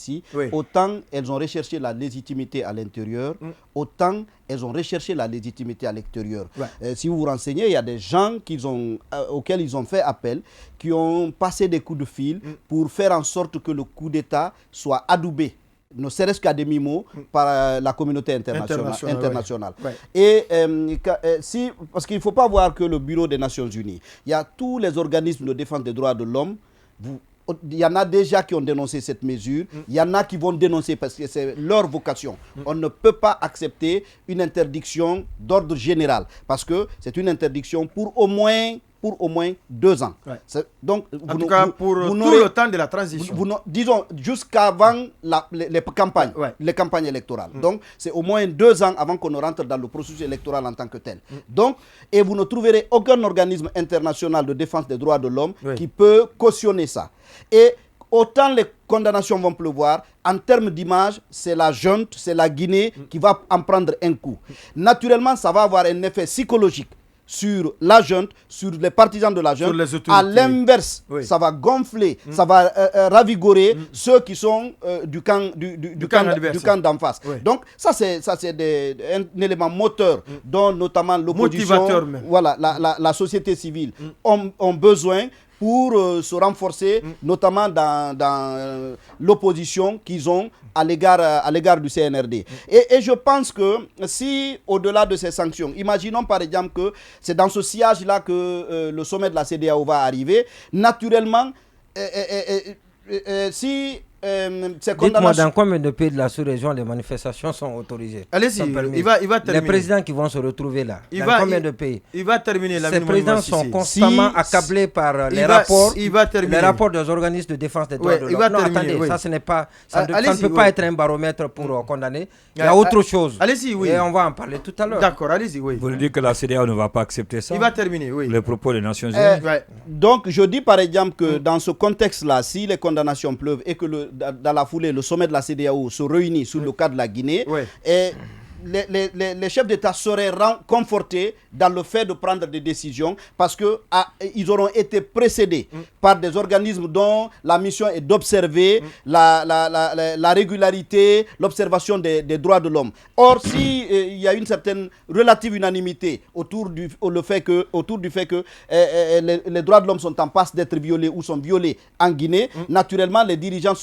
ici, Oui. autant elles ont recherché la légitimité à l'intérieur, autant elles ont recherché la légitimité à l'extérieur. Ouais. Si vous vous renseignez, il y a des gens auxquels ils ont fait appel, qui ont passé des coups de fil pour faire en sorte que le coup d'État soit adoubé, ne serait-ce qu'à demi-mot, par la communauté internationale. Ouais. Et parce qu'il ne faut pas voir que le Bureau des Nations Unies, il y a tous les organismes de défense des droits de l'homme. Il y en a déjà qui ont dénoncé cette mesure, il y en a qui vont dénoncer parce que c'est leur vocation. On ne peut pas accepter une interdiction d'ordre général parce que c'est une interdiction pour au moins 2 ans. Ouais. Donc, en tout cas, pour tout le temps de la transition. Disons, jusqu'avant les campagnes, les campagnes électorales. Donc, c'est au moins 2 ans avant qu'on ne rentre dans le processus électoral en tant que tel. Donc, et vous ne trouverez aucun organisme international de défense des droits de l'homme qui peut cautionner ça. Et autant les condamnations vont pleuvoir, en termes d'image, c'est la junte, c'est la Guinée qui va en prendre un coup. Naturellement, ça va avoir un effet psychologique sur la junte, sur les partisans de la junte. À l'inverse, ça va gonfler, ça va ravigorer ceux qui sont du camp d'en face. Donc ça c'est un élément moteur dont notamment l'opposition, voilà, la société civile ont besoin pour se renforcer, notamment dans l'opposition qu'ils ont à l'égard du CNRD. Et je pense que si, au-delà de ces sanctions, imaginons par exemple que c'est dans ce sillage-là que le sommet de la CEDEAO va arriver, naturellement, si... Dites-moi dans combien de pays de la sous-région les manifestations sont autorisées? Allez-y, il va terminer. Les présidents qui vont se retrouver là, combien de pays? Il va terminer la. Ces présidents sont constamment accablés par les rapports des organismes de défense des droits de l'homme. Non, attendez, ça ce n'est pas, ça ne peut pas être un baromètre pour condamner. Il y a autre chose. Allez-y, oui. Et on va en parler tout à l'heure. D'accord, allez-y, oui. Vous voulez dire que la CEDEAO ne va pas accepter ça? Il va terminer, oui. Les propos des Nations Unies. Donc je dis par exemple que dans ce contexte-là, si les condamnations pleuvent et que dans la foulée, le sommet de la CEDEAO se réunit sous le cas de la Guinée, et les chefs d'État seraient confortés dans le fait de prendre des décisions parce qu'ils auront été précédés par des organismes dont la mission est d'observer la régularité, l'observation des droits de l'homme. Or, il y a une certaine relative unanimité autour du fait que les droits de l'homme sont en passe d'être violés ou sont violés en Guinée, naturellement, les dirigeants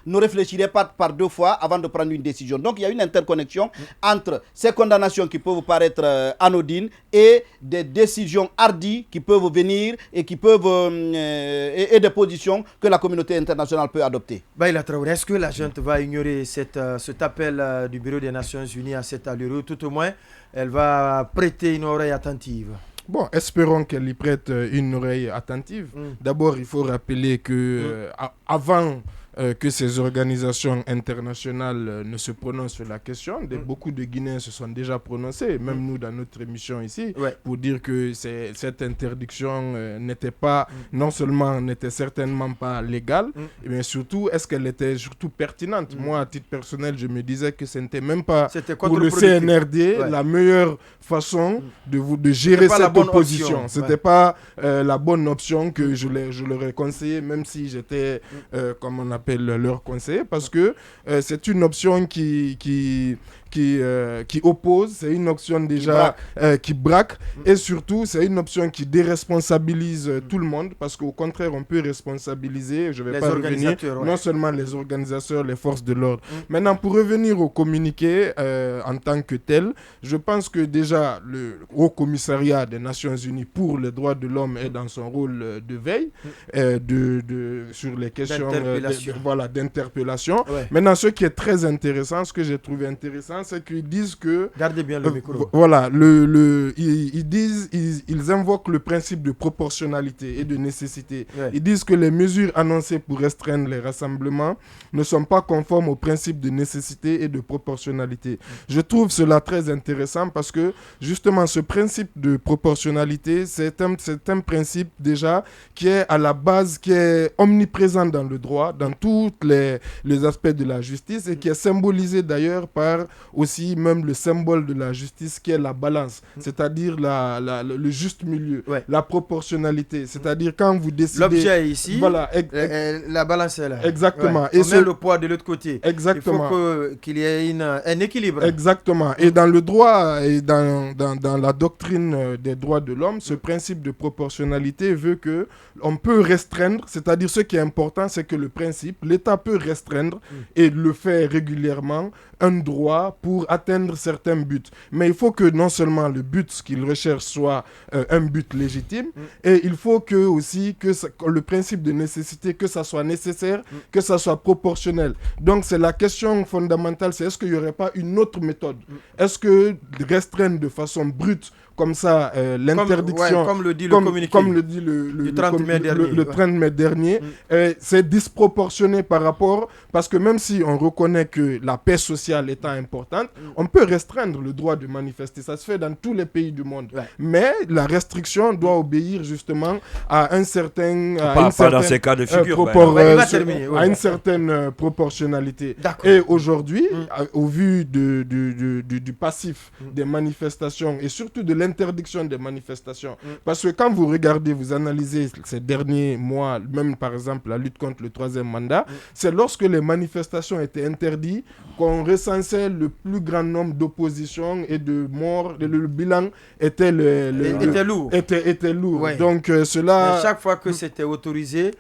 ne réfléchiraient pas par 2 fois avant de prendre une décision. Donc, il y a une interconnexion entre ces condamnations qui peuvent paraître anodines et des décisions hardies qui peuvent venir et qui peuvent et des positions que la communauté internationale peut adopter. Baïla Traoré, est-ce que la junte va ignorer cet appel du Bureau des Nations Unies à cette allure? Tout au moins, elle va prêter une oreille attentive. Bon, espérons qu'elle y prête une oreille attentive. D'abord, il faut rappeler que avant que ces organisations internationales ne se prononcent sur la question, beaucoup de Guinéens se sont déjà prononcés, même nous dans notre émission ici, pour dire que cette interdiction non seulement n'était certainement pas légale, mais surtout, est-ce qu'elle était surtout pertinente? Moi, à titre personnel, je me disais que ce n'était même pas pour le CNRD la meilleure façon de gérer cette opposition. Ce n'était pas la bonne option que je leur ai conseillé, même si j'étais, comme on appelle, leur conseiller, parce que c'est une option qui oppose, c'est une option déjà qui braque, et surtout c'est une option qui déresponsabilise tout le monde, parce qu'au contraire on peut responsabiliser, je ne vais pas revenir, non seulement les organisateurs, les forces de l'ordre. Maintenant, pour revenir au communiqué en tant que tel, je pense que déjà le Haut Commissariat des Nations Unies pour les droits de l'homme est dans son rôle de veille sur les questions d'interpellation. Maintenant, ce qui est très intéressant, ce que j'ai trouvé intéressant, c'est qu'ils disent que... Gardez bien le micro. Voilà, ils invoquent le principe de proportionnalité et de nécessité. Ils disent que les mesures annoncées pour restreindre les rassemblements ne sont pas conformes au principe de nécessité et de proportionnalité. Je trouve cela très intéressant parce que, justement, ce principe de proportionnalité, c'est un principe déjà qui est à la base, qui est omniprésent dans le droit, dans tous les aspects de la justice, et qui est symbolisé d'ailleurs par aussi même le symbole de la justice qui est la balance, c'est-à-dire le juste milieu, la proportionnalité, c'est-à-dire quand vous décidez... L'objet est ici, voilà, la balance est là. Exactement. Et on met le poids de l'autre côté. Exactement. Il faut qu'il y ait un équilibre. Exactement. Et dans le droit et dans la doctrine des droits de l'homme, ce principe de proportionnalité veut que on peut restreindre, c'est-à-dire ce qui est important, c'est que le principe, l'État peut restreindre et le fait régulièrement un droit pour atteindre certains buts. Mais il faut que non seulement le but qu'il recherche soit un but légitime, et il faut que aussi que le principe de nécessité, que ça soit nécessaire, que ça soit proportionnel. Donc c'est la question fondamentale, c'est est-ce qu'il n'y aurait pas une autre méthode? Est-ce que restreindre de façon brute comme ça l'interdiction, comme le dit le communiqué, comme le dit le 30 mai dernier, c'est disproportionné par rapport, parce que même si on reconnaît que la paix sociale étant importante, on peut restreindre le droit de manifester, ça se fait dans tous les pays du monde, mais la restriction doit obéir justement à un certain dans ces cas de figure, à une certaine proportionnalité. Et aujourd'hui, au vu du passif des manifestations et surtout de l'interdiction des manifestations. Parce que quand vous regardez, vous analysez ces derniers mois, même par exemple la lutte contre le 3e mandat, c'est lorsque les manifestations étaient interdites qu'on recensait le plus grand nombre d'oppositions et de morts. Le bilan était lourd. Était lourd. Ouais. Donc cela... Mais chaque fois que c'était autorisé,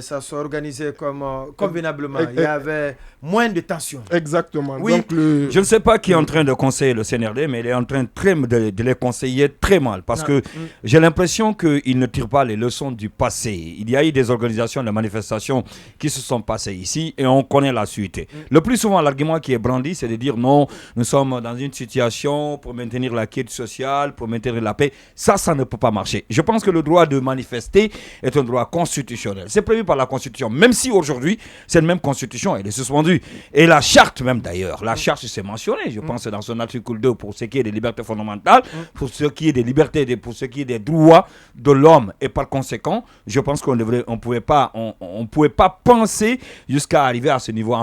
ça s'organisait convenablement. Il y avait moins de tension. Exactement. Oui. Donc, je ne sais pas qui est en train de conseiller le CNRD, mais il est en train de les conseiller très mal, parce que j'ai l'impression qu'il ne tire pas les leçons du passé. Il y a eu des organisations de manifestations qui se sont passées ici et on connaît la suite. Le plus souvent, l'argument qui est brandi, c'est de dire non, nous sommes dans une situation pour maintenir la quiétude sociale, pour maintenir la paix. Ça ne peut pas marcher. Je pense que le droit de manifester est un droit constitutionnel. C'est prévu par la Constitution, même si aujourd'hui, cette même Constitution, elle est suspendue. Et la charte même d'ailleurs, la charte c'est mentionné, je pense, dans son article 2 pour ce qui est des libertés fondamentales, pour ce qui est des libertés, pour ce qui est des droits de l'homme. Et par conséquent, je pense qu'on ne pouvait pas penser jusqu'à arriver à ce niveau,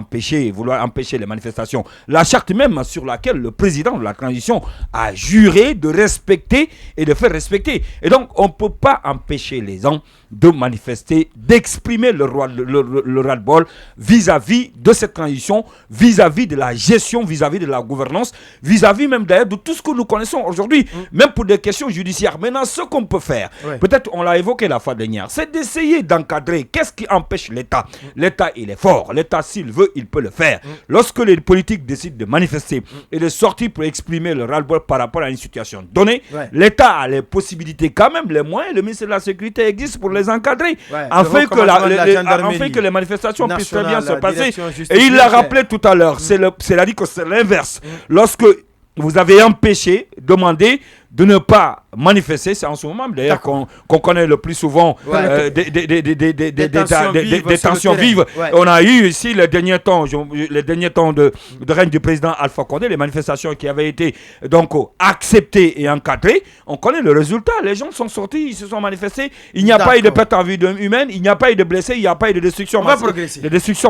vouloir empêcher les manifestations. La charte même sur laquelle le président de la transition a juré de respecter et de faire respecter. Et donc, on ne peut pas empêcher les gens de manifester, d'exprimer le ras-le-bol vis-à-vis de cette transition, vis-à-vis de la gestion, vis-à-vis de la gouvernance, vis-à-vis même d'ailleurs de tout ce que nous connaissons aujourd'hui, même pour des questions judiciaires. Maintenant, ce qu'on peut faire, peut-être on l'a évoqué la fois dernière, c'est d'essayer d'encadrer. Qu'est-ce qui empêche l'État? L'État, il est fort. L'État, s'il veut, il peut le faire. Lorsque les politiques décident de manifester et de sortir pour exprimer le ras-le-bol par rapport à une situation donnée, l'État a les possibilités, quand même les moyens. Le ministère de la Sécurité existe pour les encadrer, afin que les manifestations puissent très bien se passer. Et il l'a rappelé tout à l'heure, c'est-à-dire que c'est l'inverse. Lorsque vous avez demandé de ne pas manifester, c'est en ce moment d'ailleurs qu'on connaît le plus souvent des tensions vives. On a eu ici les derniers temps de règne du président Alpha Condé, les manifestations qui avaient été donc acceptées et encadrées. On connaît le résultat, les gens sont sortis, ils se sont manifestés, il n'y a pas eu de perte en vie humaine, il n'y a pas eu de blessés, il n'y a pas eu de destruction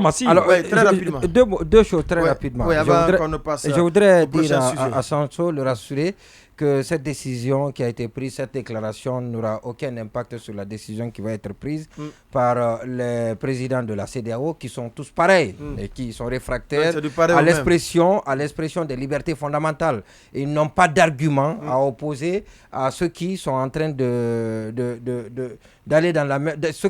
massive. Alors, très rapidement. Deux choses très rapidement. Je voudrais dire à Sancho, le rassurer, que cette décision qui a été prise, cette déclaration n'aura aucun impact sur la décision qui va être prise par les présidents de la CEDEAO, qui sont tous pareils et qui sont réfractaires à l'expression des libertés fondamentales. Ils n'ont pas d'argument à opposer à ceux qui sont en train d'aller dans la même direction.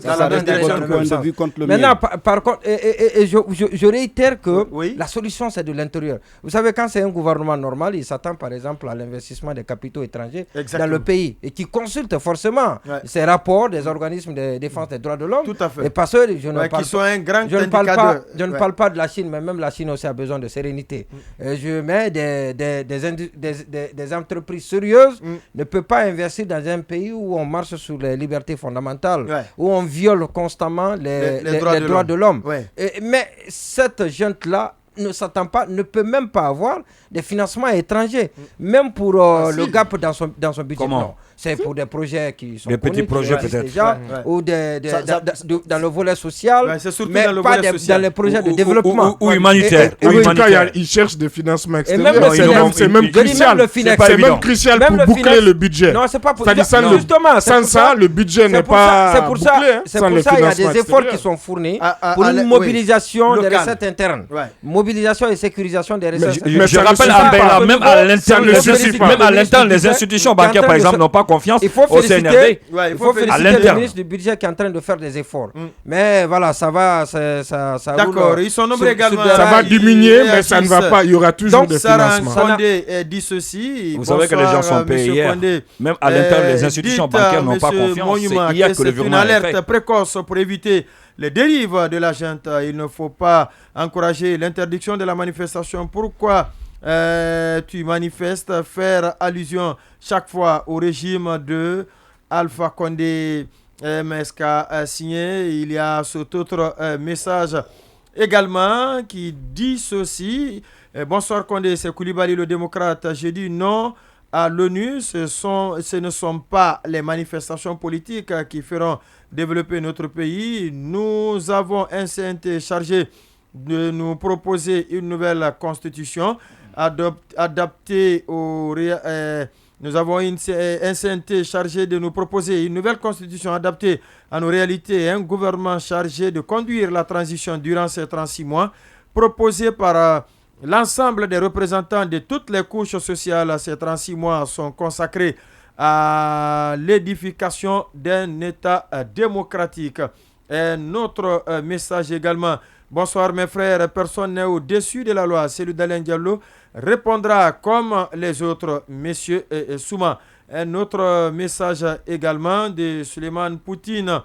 Maintenant, par contre, je réitère que la solution, c'est de l'intérieur. Vous savez, quand c'est un gouvernement normal, il s'attend par exemple à l'investissement des capitaux étrangers dans le pays et qui consulte forcément ces rapports des organismes de défense des droits de l'homme. Tout à fait. Et parce que je ne parle pas de la Chine, mais même la Chine aussi a besoin de sérénité. Je mets des entreprises sérieuses ne peuvent pas investir dans un pays où on marche sur les libertés fondamentales, où on viole constamment les droits de l'homme. Mais cette junte-là ne peut même pas avoir des financements étrangers, même pour le gap dans son budget. Comment? C'est pour des projets qui sont des petits projets peut-être déjà, ou dans le volet social, mais pas dans les projets de développement ou humanitaire. En tout cas, ils cherchent des financements extérieurs. C'est même crucial. C'est même crucial pour boucler le budget. Non, c'est pas pour justement. Sans ça, le budget n'est pas bouclé. C'est pour ça qu'il y a des efforts qui sont fournis pour une mobilisation des recettes internes. Mobilisation et sécurisation des recettes. Mais je rappelle, même à l'interne, les institutions bancaires, par exemple, n'ont pas confiance au CNRD. Il faut féliciter le ministre du budget qui est en train de faire des efforts. Mais voilà, ça va. D'accord, ils sont nombreux également. Ça va diminuer, mais ça ne va pas. Il y aura toujours des financements. Condé dit ceci. Vous savez que les gens sont payés hier. Même à l'interne, les institutions bancaires n'ont pas confiance. C'est hier que le virement est fait. C'est une alerte précoce pour éviter les dérives de la junte. Il ne faut pas encourager l'interdiction de la manifestation. Pourquoi tu manifestes? Faire allusion chaque fois au régime de Alpha Condé. MSK signé. Il y a cet autre message également qui dit ceci. Bonsoir Condé, c'est Koulibaly le démocrate. J'ai dit non à l'ONU. Ce ne sont pas les manifestations politiques qui feront développer notre pays. Nous avons un CNT chargé de nous proposer une nouvelle constitution adaptée aux nous avons un CNT chargé de nous proposer une nouvelle constitution adaptée à nos réalités et un gouvernement chargé de conduire la transition durant ces 36 mois, proposé par l'ensemble des représentants de toutes les couches sociales. Ces 36 mois sont consacrés à l'édification d'un État démocratique. Et notre message également. Bonsoir mes frères, personne n'est au-dessus de la loi. Cellou Dalein Diallo répondra comme les autres, messieurs Souma. Un autre message également de Suleiman Poutine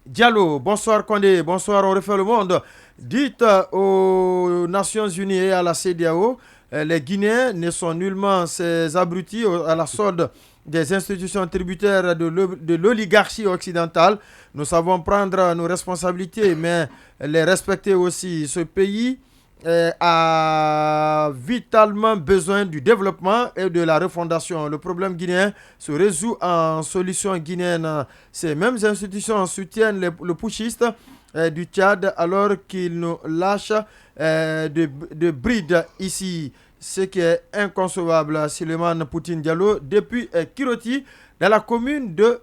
Diallo. Bonsoir Condé, bonsoir, on refait le monde. Dites aux Nations Unies et à la CEDEAO, les Guinéens ne sont nullement ces abrutis à la solde des institutions tributaires de l'oligarchie occidentale. Nous savons prendre nos responsabilités, mais les respecter aussi. Ce pays a vitalement besoin du développement et de la refondation. Le problème guinéen se résout en solution guinéenne. Ces mêmes institutions soutiennent le putschiste du Tchad alors qu'ils nous lâchent de brides ici. Ce qui est inconcevable. Suleiman Poutine Diallo depuis Kiroti dans la commune de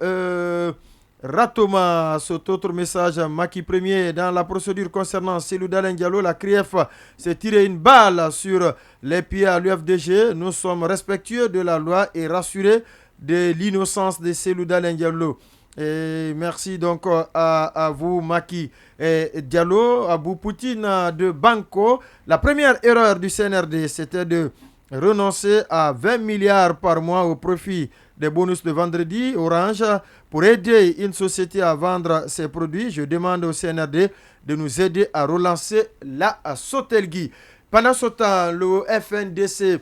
Ratoma. Cet autre message, Maki Premier, dans la procédure concernant Cellou Dalein Diallo, la CRIEF s'est tiré une balle sur les pieds à l'UFDG. Nous sommes respectueux de la loi et rassurés de l'innocence de Cellou Dalein Diallo. Et merci donc à vous Maki Diallo, à vous Poutine de Banco. La première erreur du CNRD, c'était de renoncer à 20 milliards par mois au profit des bonus de vendredi Orange pour aider une société à vendre ses produits. Je demande au CNRD de nous aider à relancer la Sotelgui. Pendant ce temps, le FNDC,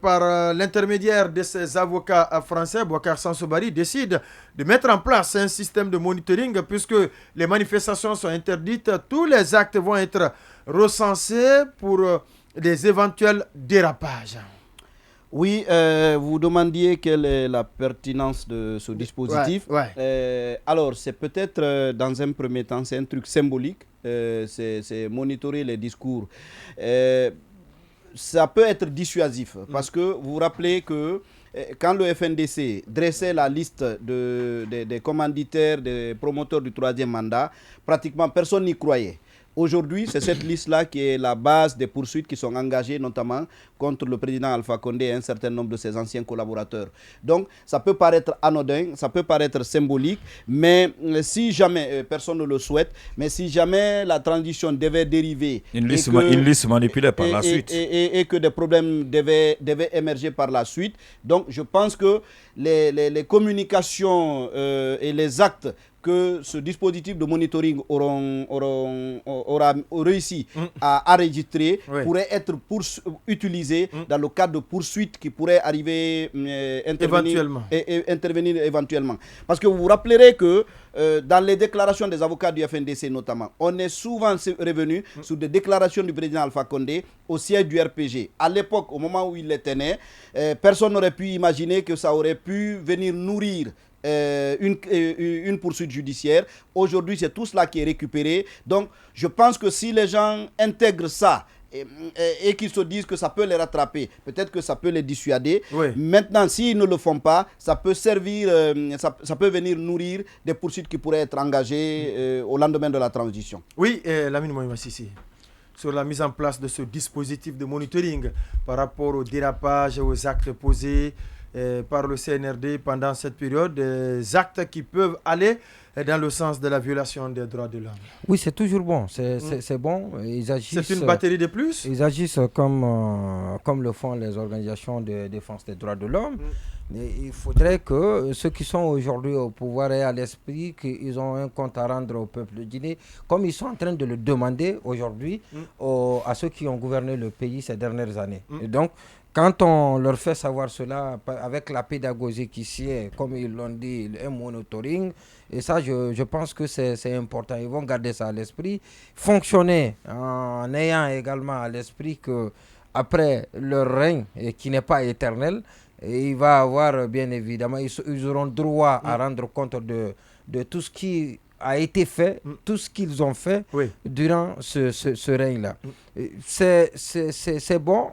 par l'intermédiaire de ses avocats français, Boubacar Sansobari, décide de mettre en place un système de monitoring puisque les manifestations sont interdites. Tous les actes vont être recensés pour des éventuels dérapages. Oui, vous demandiez quelle est la pertinence de ce dispositif. Alors, c'est peut-être dans un premier temps, c'est un truc symbolique, c'est monitorer les discours. Ça peut être dissuasif parce que vous vous rappelez que quand le FNDC dressait la liste des commanditaires, des promoteurs du troisième mandat, pratiquement personne n'y croyait. Aujourd'hui, c'est cette liste-là qui est la base des poursuites qui sont engagées, notamment contre le président Alpha Condé et un certain nombre de ses anciens collaborateurs. Donc, ça peut paraître anodin, ça peut paraître symbolique, mais si jamais, personne ne le souhaite, mais si jamais la transition devait dériver... Une liste manipulée par la suite. Et que des problèmes devaient émerger par la suite. Donc, je pense que les communications et les actes que ce dispositif de monitoring aura réussi à enregistrer pourrait être utilisé dans le cadre de poursuites qui pourraient arriver intervenir éventuellement. Parce que vous vous rappellerez que dans les déclarations des avocats du FNDC notamment, on est souvent revenu sur des déclarations du président Alpha Condé au siège du RPG. À l'époque, au moment où il les tenait, personne n'aurait pu imaginer que ça aurait pu venir nourrir une poursuite judiciaire. Aujourd'hui, c'est tout cela qui est récupéré. Donc, je pense que si les gens intègrent ça et qu'ils se disent que ça peut les rattraper, peut-être que ça peut les dissuader. Oui. Maintenant, s'ils ne le font pas, ça peut servir, ça peut venir nourrir des poursuites qui pourraient être engagées au lendemain de la transition. Oui, Lamine Moïma Sissi, sur la mise en place de ce dispositif de monitoring par rapport au dérapage et aux actes posés par le CNRD pendant cette période, des actes qui peuvent aller dans le sens de la violation des droits de l'homme. Oui, c'est toujours bon. C'est bon. Ils agissent, c'est une batterie de plus. Ils agissent comme le font les organisations de défense des droits de l'homme. Mais il faudrait que ceux qui sont aujourd'hui au pouvoir aient à l'esprit qu'ils ont un compte à rendre au peuple de Guinée, comme ils sont en train de le demander aujourd'hui à ceux qui ont gouverné le pays ces dernières années. Et donc, quand on leur fait savoir cela avec la pédagogie qui s'y est, comme ils l'ont dit, un monitoring, et ça, je pense que c'est important. Ils vont garder ça à l'esprit, fonctionner en ayant également à l'esprit que après leur règne, qui n'est pas éternel, il va avoir, bien évidemment, ils auront droit à rendre compte de tout ce qui a été fait, tout ce qu'ils ont fait durant ce règne-là. C'est bon.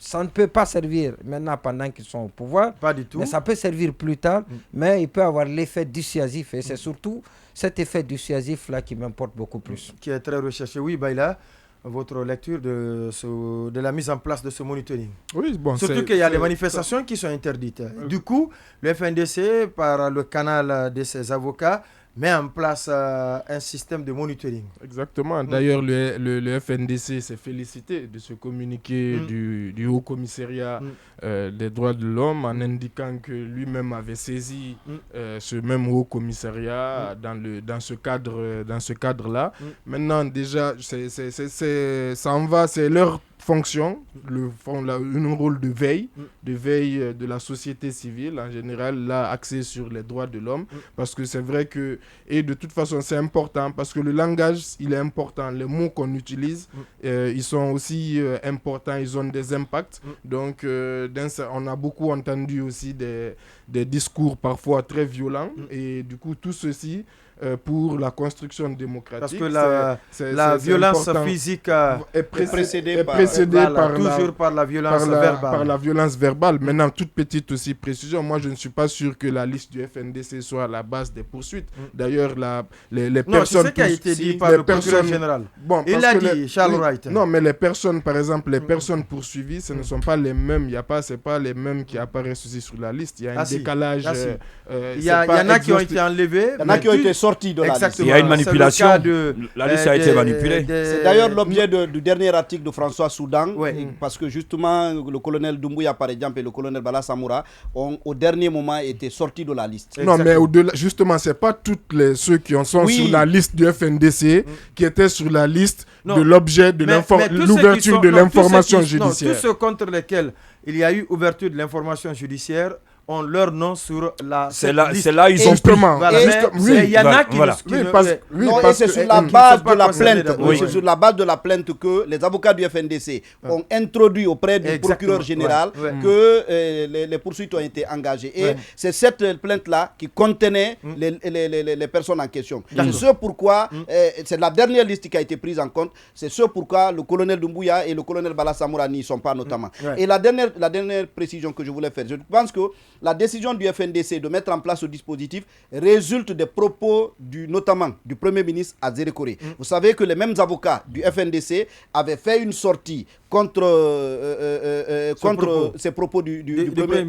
Ça ne peut pas servir maintenant pendant qu'ils sont au pouvoir. Pas du tout. Mais ça peut servir plus tard. Mais il peut avoir l'effet dissuasif. Et c'est surtout cet effet dissuasif-là qui m'importe beaucoup plus. Qui est très recherché. Oui, Baïla, votre lecture de la mise en place de ce monitoring. Oui, bon, surtout qu'il y a des manifestations qui sont interdites. Du coup, le FNDC, par le canal de ses avocats, met en place un système de monitoring. Exactement. D'ailleurs, le FNDC s'est félicité de ce communiqué du Haut Commissariat des droits de l'homme en indiquant que lui-même avait saisi ce même Haut Commissariat dans ce cadre-là. Maintenant, déjà, ça en va, c'est leur fonction, un rôle de veille de la société civile en général, là axé sur les droits de l'homme, parce que c'est vrai que, et de toute façon c'est important, parce que le langage il est important, les mots qu'on utilise ils sont aussi importants, ils ont des impacts, donc on a beaucoup entendu aussi des discours parfois très violents, et du coup tout ceci pour la construction démocratique. Parce que la violence physique est précédée par la violence verbale. Par la violence verbale. Maintenant, toute petite aussi précision, moi je ne suis pas sûr que la liste du FNDC soit à la base des poursuites. D'ailleurs, les personnes... c'est ce qui a été dit par le procureur général. Bon, il l'a dit, Charles Wright. Non, mais les personnes, par exemple, les personnes poursuivies, ce ne sont pas les mêmes. Ce n'est pas les mêmes qui apparaissent aussi sur la liste. Il y a un décalage. Il y en a qui ont été enlevés. Il y en a qui ont été sortis de la liste. Il y a une manipulation. La liste a été manipulée. C'est d'ailleurs l'objet du dernier article de François Soudan, parce que justement, le colonel Doumbouya, par exemple, et le colonel Bala Samoura ont, au dernier moment, été sortis de la liste. Non, mais au-delà, justement, ce n'est pas tous ceux qui sont sur la liste du FNDC qui étaient sur la liste de l'objet de l'ouverture de l'information judiciaire. Tous ceux contre lesquels il y a eu ouverture de l'information judiciaire ont leur nom sur la liste. C'est là ils ont justement. Il y en a qui c'est sur la base de la plainte. C'est sur la base de la plainte que les avocats du FNDC ont introduit auprès du procureur général que les poursuites ont été engagées. Et c'est cette plainte-là qui contenait les personnes en question. C'est ce pourquoi, c'est la dernière liste qui a été prise en compte, c'est ce pourquoi le colonel Doumbouya et le colonel Bala Samoura n'y sont pas notamment. Et la dernière précision que je voulais faire, je pense que la décision du FNDC de mettre en place ce dispositif résulte des propos notamment du Premier ministre Azere Koré. Vous savez que les mêmes avocats du FNDC avaient fait une sortie contre ces propos du Premier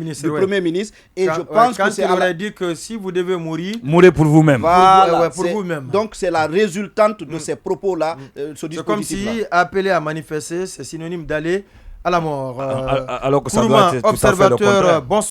ministre. Et je pense que c'est... Quand il aurait dit que si vous devez mourir... Mourrez pour vous-même. Voilà, pour vous-même. Donc c'est la résultante de ces propos-là, ce dispositif-là. C'est comme si appeler à manifester, c'est synonyme d'aller à la mort. Alors que ça doit être tout à fait le contraire. Bonsoir.